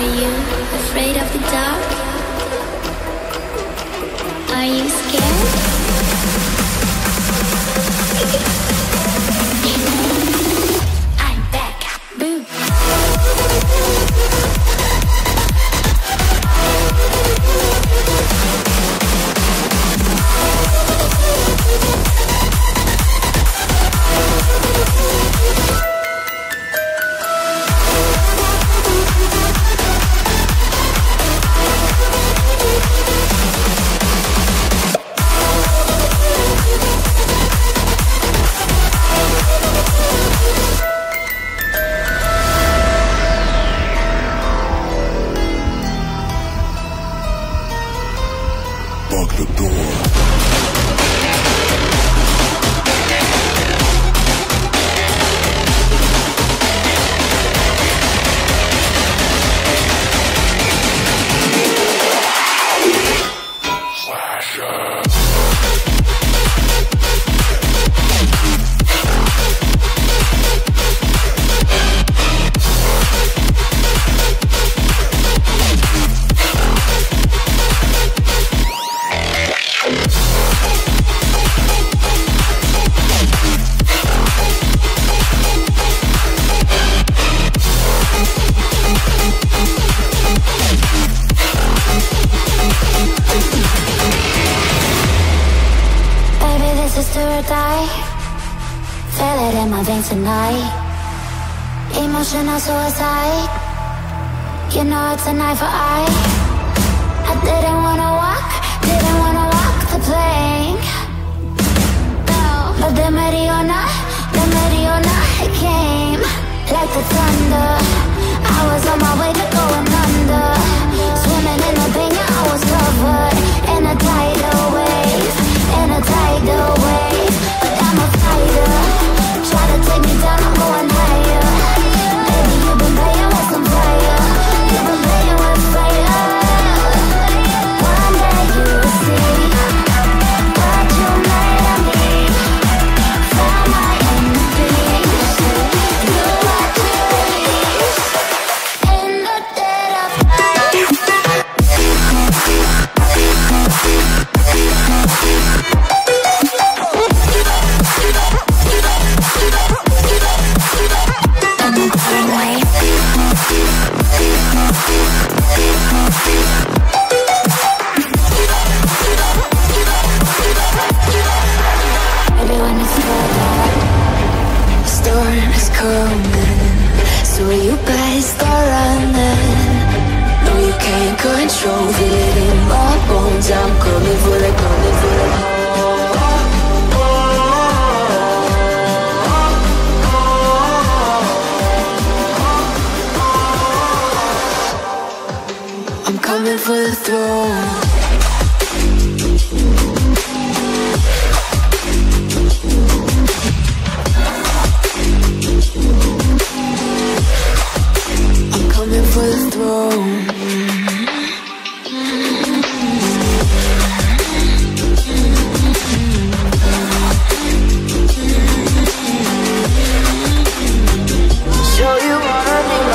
you afraid of the dark? Are you scared? I'm back. Boom. Tonight, emotional suicide. You know it's an eye for eye. I didn't wanna walk the plank. No, but the Mariona, it came like the thunder. I was on my way to going under, swimming in the pain. I was covered in a tidal wave, But I'm a fighter. Try to take me down, I'm going higher. Baby, you've been playing with some fire. You've been playing with fire. One day you'll see what you made of me. Found my enemies. Do what you please. In the dead of night. Everyone is scared. The storm is coming, so you better start running. No, you can't control, feel it in my bones. I'm coming for the I'm coming for the throne. I'm coming for the throne. Show you what I need.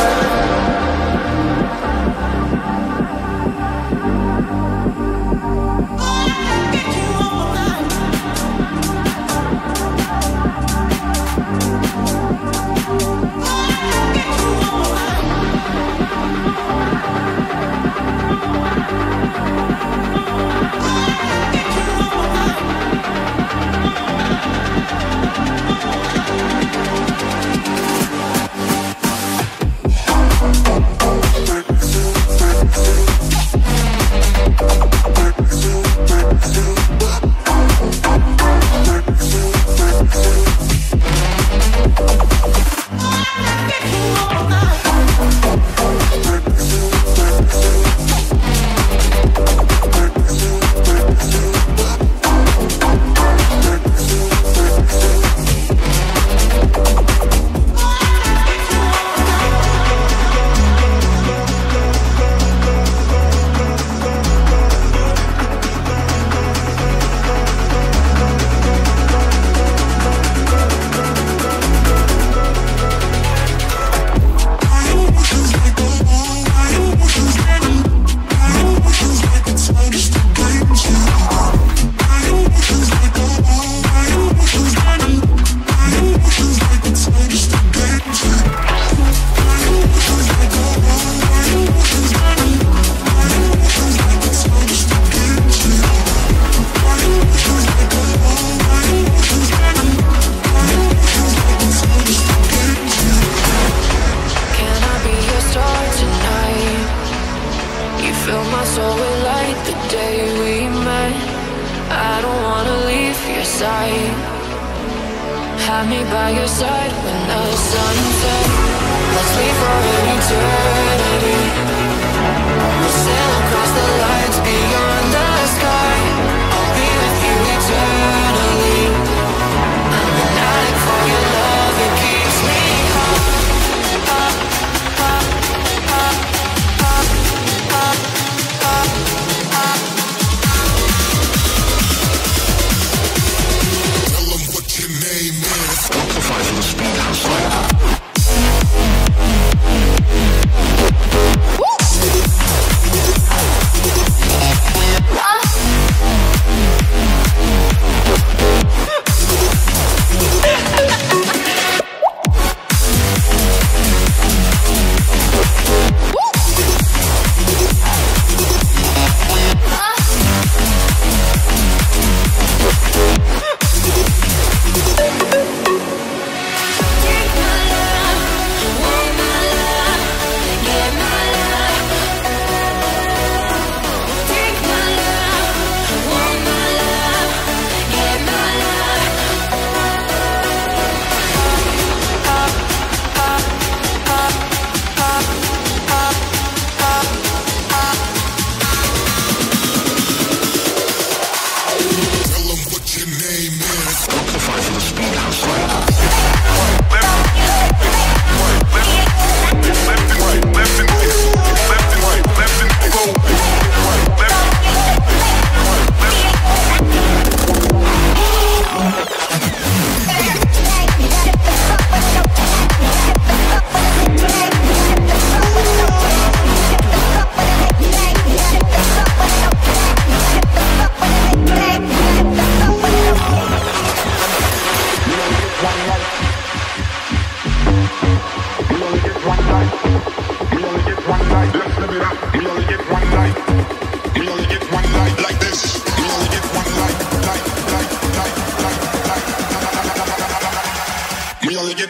right. Have me by your side when the sun sets. Let's leave for an eternity. We'll sail across the lights beyond the sky. I'll be with you eternally. I'm an addict for your love, it keeps me high. Tell them what your name is. Amplify for the speed house light.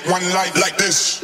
One light like this.